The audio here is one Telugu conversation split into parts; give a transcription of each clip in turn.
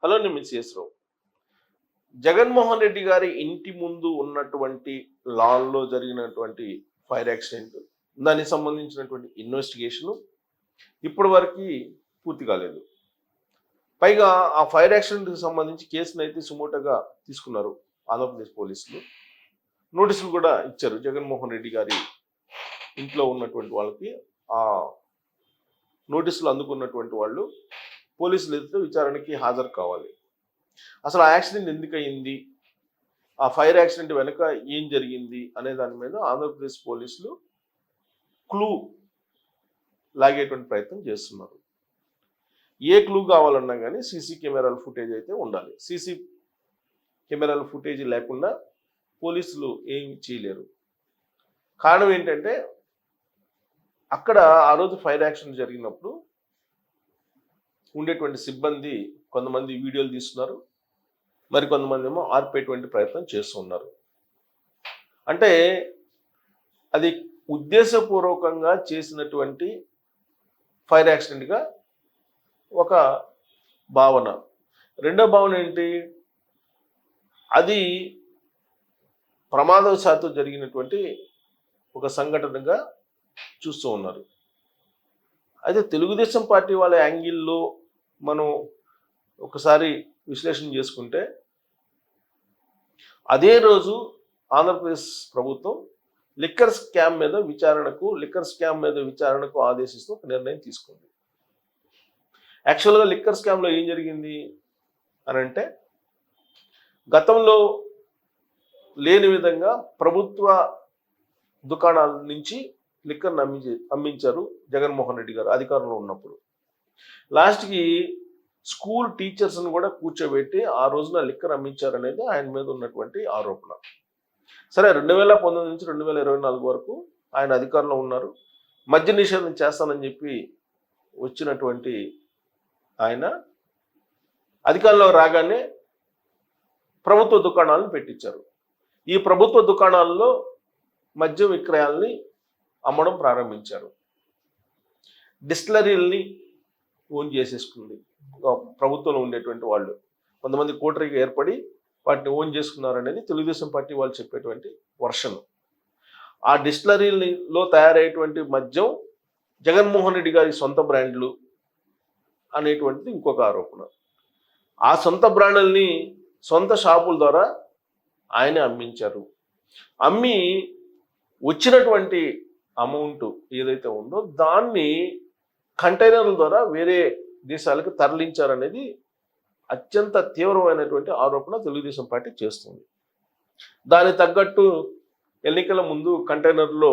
హలో నేను మిస్ రావు. జగన్మోహన్ రెడ్డి గారి ఇంటి ముందు ఉన్నటువంటి లాన్లో జరిగినటువంటి ఫైర్ యాక్సిడెంట్, దానికి సంబంధించినటువంటి ఇన్వెస్టిగేషన్ ఇప్పటి వరకు పూర్తి కాలేదు. పైగా ఆ ఫైర్ యాక్సిడెంట్కి సంబంధించి కేసును అయితే సుమోటోగా తీసుకున్నారు ఆంధ్రప్రదేశ్ పోలీసులు. నోటీసులు కూడా ఇచ్చారు జగన్మోహన్ రెడ్డి గారి ఇంట్లో ఉన్నటువంటి వాళ్ళకి. ఆ నోటీసులు అందుకున్నటువంటి వాళ్ళు పోలీసులు ఎదుట విచారణకి హాజరు కావాలి. అసలు ఆ యాక్సిడెంట్ ఎందుకు అయింది, ఆ ఫైర్ యాక్సిడెంట్ వెనుక ఏం జరిగింది అనే దాని మీద ఆంధ్రప్రదేశ్ పోలీసులు క్లూ లాగేటువంటి ప్రయత్నం చేస్తున్నారు. ఏ క్లూ కావాలన్నా కానీ సీసీ కెమెరాల ఫుటేజ్ అయితే ఉండాలి. సీసీ కెమెరాల ఫుటేజ్ లేకుండా పోలీసులు ఏమి చేయలేరు. కారణం ఏంటంటే అక్కడ ఆ రోజు ఫైర్ యాక్సిడెంట్ జరిగినప్పుడు ఉండేటువంటి సిబ్బంది కొంతమంది వీడియోలు తీస్తున్నారు, మరి కొంతమంది ఏమో ఆర్పేటువంటి ప్రయత్నం చేస్తున్నారు. అంటే అది ఉద్దేశపూర్వకంగా చేసినటువంటి ఫైర్ యాక్సిడెంట్గా ఒక భావన. రెండో భావన ఏంటి, అది ప్రమాదవశాత్తు జరిగినటువంటి ఒక సంఘటనగా చూస్తూ ఉన్నారు. అయితే తెలుగుదేశం పార్టీ వాళ్ళ యాంగిల్లో మనం ఒకసారి విశ్లేషణ చేసుకుంటే, అదే రోజు ఆంధ్రప్రదేశ్ ప్రభుత్వం లిక్కర్ స్కామ్ మీద విచారణకు ఆదేశిస్తూ ఒక నిర్ణయం తీసుకుంది. యాక్చువల్గా లిక్కర్ స్కామ్లో ఏం జరిగింది అని అంటే, గతంలో లేని విధంగా ప్రభుత్వ దుకాణాల నుంచి లిక్కర్ని అమ్మించారు జగన్మోహన్ రెడ్డి గారు అధికారంలో ఉన్నప్పుడు. లాస్ట్కి స్కూల్ టీచర్స్ని కూడా కూర్చోబెట్టి ఆ రోజున లిక్కర్ అమ్మించారనేది ఆయన మీద ఉన్నటువంటి ఆరోపణ. సరే, 2019 నుంచి 2024 వరకు ఆయన అధికారంలో ఉన్నారు. మద్య నిషేధం చేస్తానని చెప్పి వచ్చినటువంటి ఆయన అధికారంలో రాగానే ప్రభుత్వ దుకాణాలను పెట్టించారు. ఈ ప్రభుత్వ దుకాణాల్లో మద్యం విక్రయాల్ని అమ్మడం ప్రారంభించారు. డిస్టిలరీల్ని ఓన్ చేసేసుకుంది ప్రభుత్వంలో ఉండేటువంటి వాళ్ళు. కొంతమంది కోటరీగా ఏర్పడి వాటిని ఓన్ చేసుకున్నారనేది తెలుగుదేశం పార్టీ వాళ్ళు చెప్పేటువంటి వర్షన్. ఆ డిస్టిలరీలో తయారయ్యేటువంటి మద్యం జగన్మోహన్ రెడ్డి గారి సొంత బ్రాండ్లు అనేటువంటిది ఇంకొక ఆరోపణ. ఆ సొంత బ్రాండ్లని సొంత షాపుల ద్వారా ఆయనే అమ్మించారు. అమ్మి వచ్చినటువంటి అమౌంట్ ఏదైతే ఉందో దాన్ని కంటైనర్ల ద్వారా వేరే దేశాలకు తరలించారనేది అత్యంత తీవ్రమైనటువంటి ఆరోపణ తెలుగుదేశం పార్టీ చేస్తుంది. దానికి తగ్గట్టు ఎన్నికల ముందు కంటైనర్లో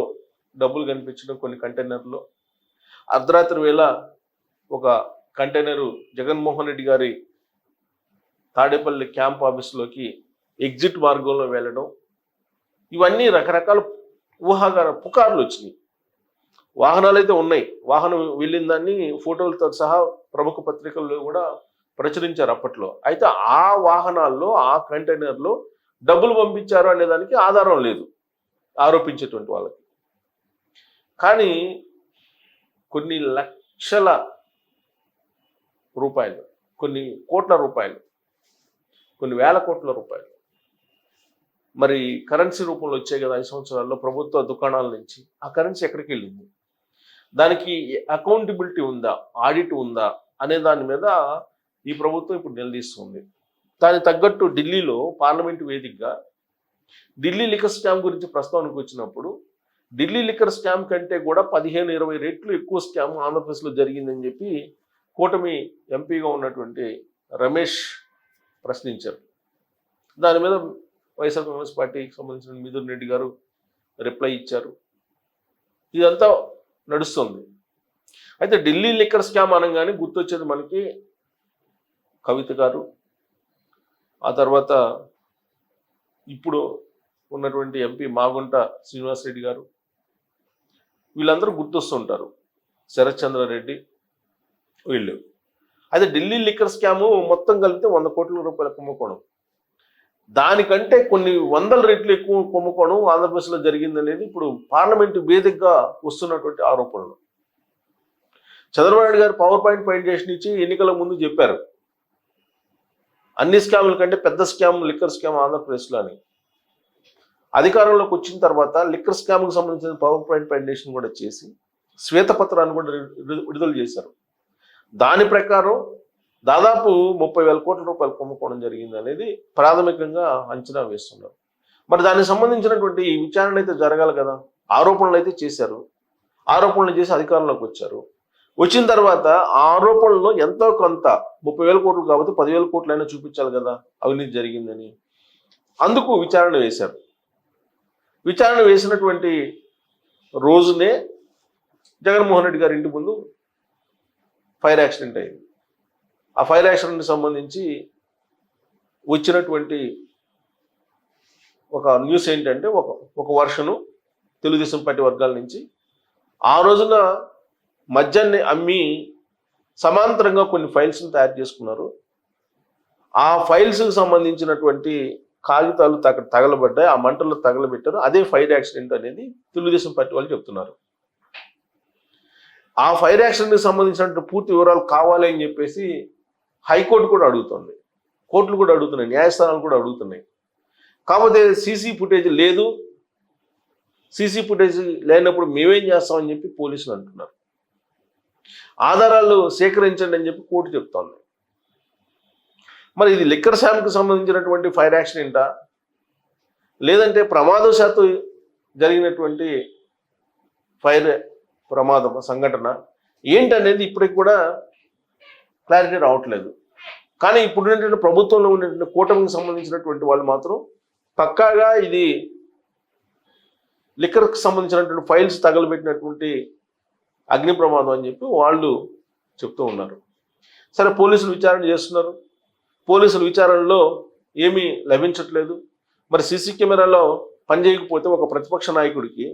డబ్బులు కనిపించడం, కొన్ని కంటైనర్లో అర్ధరాత్రి వేళ ఒక కంటైనరు జగన్మోహన్ రెడ్డి గారి తాడేపల్లి క్యాంప్ ఆఫీస్లోకి ఎగ్జిట్ మార్గంలో వెళ్ళడం, ఇవన్నీ రకరకాల పుకార్లు వచ్చినాయి. వాహనాలు అయితే ఉన్నాయి, వాహనం వెళ్ళిన దాన్ని ఫోటోలతో సహా ప్రముఖ పత్రికల్లో కూడా ప్రచురించారు అప్పట్లో. అయితే ఆ వాహనాల్లో ఆ కంటైనర్లో డబ్బులు పంపించారు అనే దానికి ఆధారం లేదు ఆరోపించేటువంటి వాళ్ళకి. కానీ కొన్ని లక్షల రూపాయలు, కొన్ని కోట్ల రూపాయలు, కొన్ని వేల కోట్ల రూపాయలు మరి కరెన్సీ రూపంలో వచ్చాయి కదా 5 సంవత్సరాల్లో ప్రభుత్వ దుకాణాల నుంచి. ఆ కరెన్సీ ఎక్కడికి వెళ్ళింది, దానికి అకౌంటబిలిటీ ఉందా, ఆడిట్ ఉందా అనే దాని మీద ఈ ప్రభుత్వం ఇప్పుడు నిలదీస్తుంది. దానికి తగ్గట్టు ఢిల్లీలో పార్లమెంటు వేదికగా ఢిల్లీ లిక్కర్ స్కామ్ గురించి ప్రస్తావనకు వచ్చినప్పుడు, ఢిల్లీ లిక్కర్ స్కామ్ కంటే కూడా 15-20 రెట్లు ఎక్కువ స్కామ్ ఆంధ్రప్రదేశ్లో జరిగిందని చెప్పి కూటమి ఎంపీగా ఉన్నటువంటి రమేష్ ప్రశ్నించారు. దాని మీద వైఎస్ఆర్ కాంగ్రెస్ పార్టీకి సంబంధించిన మిథున్ రెడ్డి గారు రిప్లై ఇచ్చారు. ఇదంతా నడుస్తుంది. అయితే ఢిల్లీ లిక్కర్ స్కామ్ అనగానే గుర్తొచ్చేది మనకి కవిత గారు, ఆ తర్వాత ఇప్పుడు ఉన్నటువంటి ఎంపీ మాగుంట శ్రీనివాసరెడ్డి గారు, వీళ్ళందరూ గుర్తొస్తుంటారు. శరత్ చంద్రారెడ్డి వీళ్ళు. అయితే ఢిల్లీ లిక్కర్ స్కాము మొత్తం కలిపితే 100 కోట్ల రూపాయల కుంభకోణం. దానికంటే కొన్ని 100 రెట్లు ఎక్కువ కుంభకోణం ఆంధ్రప్రదేశ్లో జరిగిందనేది ఇప్పుడు పార్లమెంటు వేదికగా వస్తున్నటువంటి ఆరోపణలు. చంద్రబాబు నాయుడు గారు పవర్ పాయింట్ ప్రజెంటేషన్ ఇచ్చి ఎన్నికల ముందు చెప్పారు, అన్ని స్కాముల కంటే పెద్ద స్కామ్ లిక్కర్ స్కామ్ ఆంధ్రప్రదేశ్లో అని. అధికారంలోకి వచ్చిన తర్వాత లిక్కర్ స్కామ్కి సంబంధించిన పవర్ పాయింట్ ఫౌండేషన్ కూడా చేసి శ్వేతపత్రాన్ని కూడా విడుదల చేశారు. దాని ప్రకారం దాదాపు 30,000 కోట్ల రూపాయలు కొమ్ముకోవడం జరిగింది అనేది ప్రాథమికంగా అంచనా వేస్తున్నారు. మరి దానికి సంబంధించినటువంటి విచారణ అయితే జరగాలి కదా. ఆరోపణలు అయితే చేశారు, ఆరోపణలు చేసి అధికారంలోకి వచ్చారు. వచ్చిన తర్వాత ఆ ఆరోపణలో ఎంతో కొంత 30,000 కోట్లు కాబట్టి 10,000 కోట్లు అయినా చూపించాలి కదా అవినీతి జరిగిందని. అందుకు విచారణ వేశారు. విచారణ వేసినటువంటి రోజునే జగన్మోహన్ రెడ్డి గారి ఇంటి ముందు ఫైర్ యాక్సిడెంట్ అయింది. ఆ ఫైర్ యాక్సిడెంట్కి సంబంధించి వచ్చినటువంటి ఒక న్యూస్ ఏంటంటే ఒక వర్షను తెలుగుదేశం పార్టీ వర్గాల నుంచి ఆ రోజున మద్యాన్ని అమ్మి సమాంతరంగా కొన్ని ఫైల్స్ని తయారు చేసుకున్నారు. ఆ ఫైల్స్కి సంబంధించినటువంటి కాగితాలు తగలబడ్డాయి, ఆ మంటల్లో తగలబెట్టారు. అదే ఫైర్ యాక్సిడెంట్ అనేది తెలుగుదేశం పార్టీ వాళ్ళు చెప్తున్నారు. ఆ ఫైర్ యాక్సిడెంట్కి సంబంధించినటువంటి పూర్తి వివరాలు కావాలి అని చెప్పేసి హైకోర్టు కూడా అడుగుతుంది, కోర్టులు కూడా అడుగుతున్నాయి, న్యాయస్థానాలు కూడా అడుగుతున్నాయి. కాకపోతే సీసీ ఫుటేజ్ లేదు, సీసీ ఫుటేజ్ లేనప్పుడు మేమేం చేస్తామని చెప్పి పోలీసులు అంటున్నారు. ఆధారాలు సేకరించండి అని చెప్పి కోర్టు చెప్తోంది. మరి ఇది లిక్కర్ శామ్కి సంబంధించినటువంటి ఫైర్ యాక్సిడెంటా, లేదంటే ప్రమాదవశాత్తు జరిగినటువంటి ఫైర్ ప్రమాదం సంఘటన ఏంటనేది ఇప్పటికి కూడా క్లారిటీ రావట్లేదు. కానీ ఇప్పుడు ప్రభుత్వంలో ఉన్నటువంటి కూటమికి సంబంధించినటువంటి వాళ్ళు మాత్రం పక్కాగా ఇది లిక్కర్కి సంబంధించినటువంటి ఫైల్స్ తగలబెట్టినటువంటి అగ్ని ప్రమాదం అని చెప్పి వాళ్ళు చెప్తూ ఉన్నారు. సరే, పోలీసులు విచారణ చేస్తున్నారు. పోలీసుల విచారణలో ఏమీ లభించట్లేదు. మరి సీసీ కెమెరాలో పనిచేయకపోతే ఒక ప్రతిపక్ష నాయకుడికి,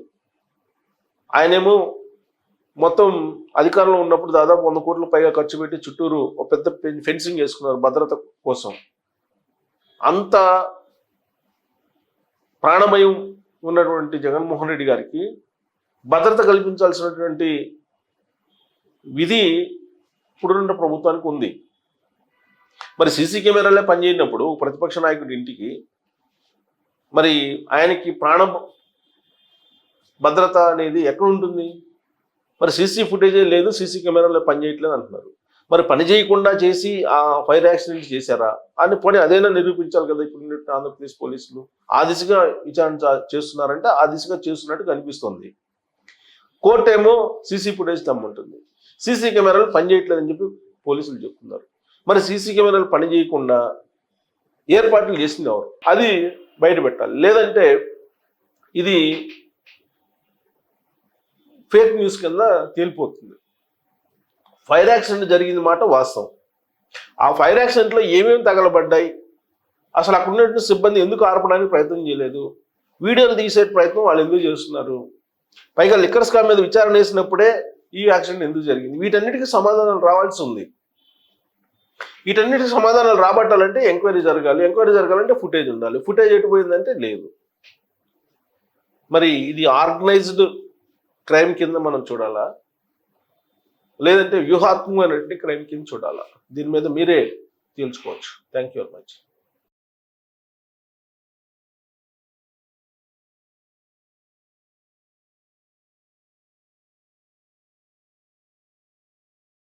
ఆయనేమో మొత్తం అధికారంలో ఉన్నప్పుడు దాదాపు 100 కోట్ల పైగా ఖర్చు పెట్టి చుట్టూరు ఒక పెద్ద ఫెన్సింగ్ వేసుకున్నారు భద్రత కోసం. అంత ప్రాణభయం ఉన్నటువంటి జగన్మోహన్ రెడ్డి గారికి భద్రత కల్పించాల్సినటువంటి విధి ఇప్పుడున్న ప్రభుత్వానికి ఉంది. మరి సీసీ కెమెరాలే పనిచేయనప్పుడు ప్రతిపక్ష నాయకుడి ఇంటికి మరి ఆయనకి భద్రత అనేది ఎక్కడ ఉంటుంది? మరి సీసీ ఫుటేజే లేదు, సీసీ కెమెరాలో పనిచేయట్లేదు అంటున్నారు. మరి పని చేయకుండా చేసి ఆ ఫైర్ యాక్సిడెంట్ చేశారా అని పోనీ అదైనా నిరూపించాలి కదా. ఇప్పుడు ఆంధ్రప్రదేశ్ పోలీసులు ఆ దిశగా విచారణ చేస్తున్నారంటే ఆ దిశగా చేస్తున్నట్టు కనిపిస్తుంది. కోర్టు ఏమో సీసీ ఫుటేజ్ తమ్ముంటుంది, సీసీ కెమెరాలు పనిచేయట్లేదని చెప్పి పోలీసులు చెప్తున్నారు. మరి సీసీ కెమెరాలు పని చేయకుండా ఏర్పాట్లు చేసింది ఎవరు? అది బయట పెట్టాలి. లేదంటే ఇది ఫేక్ న్యూస్ కింద తేలిపోతుంది. ఫైర్ యాక్సిడెంట్ జరిగింది మాట వాస్తవం. ఆ ఫైర్ యాక్సిడెంట్లో ఏమేమి తగలబడ్డాయి, అసలు అక్కడ ఉన్నటువంటి సిబ్బంది ఎందుకు ఆర్పడానికి ప్రయత్నం చేయలేదు, వీడియోలు తీసే ప్రయత్నం వాళ్ళు ఎందుకు చేస్తున్నారు, పైగా లిక్కర్ స్కామ్ మీద విచారణ వేసినప్పుడే ఈ యాక్సిడెంట్ ఎందుకు జరిగింది, వీటన్నిటికీ సమాధానాలు రావాల్సి ఉంది. వీటన్నిటికీ సమాధానాలు రాబట్టాలంటే ఎంక్వైరీ జరగాలి. ఎంక్వైరీ జరగాలంటే ఫుటేజ్ ఉండాలి. ఫుటేజ్ ఎటుపోయిందంటే లేదు. మరి ఇది ఆర్గనైజ్డ్ క్రైమ్ కింద మనం చూడాలా, లేదంటే వ్యూహాత్మకమైనటువంటి క్రైమ్ కింద చూడాలా? దీని మీద మీరే తేల్చుకోవచ్చు. Thank you very much.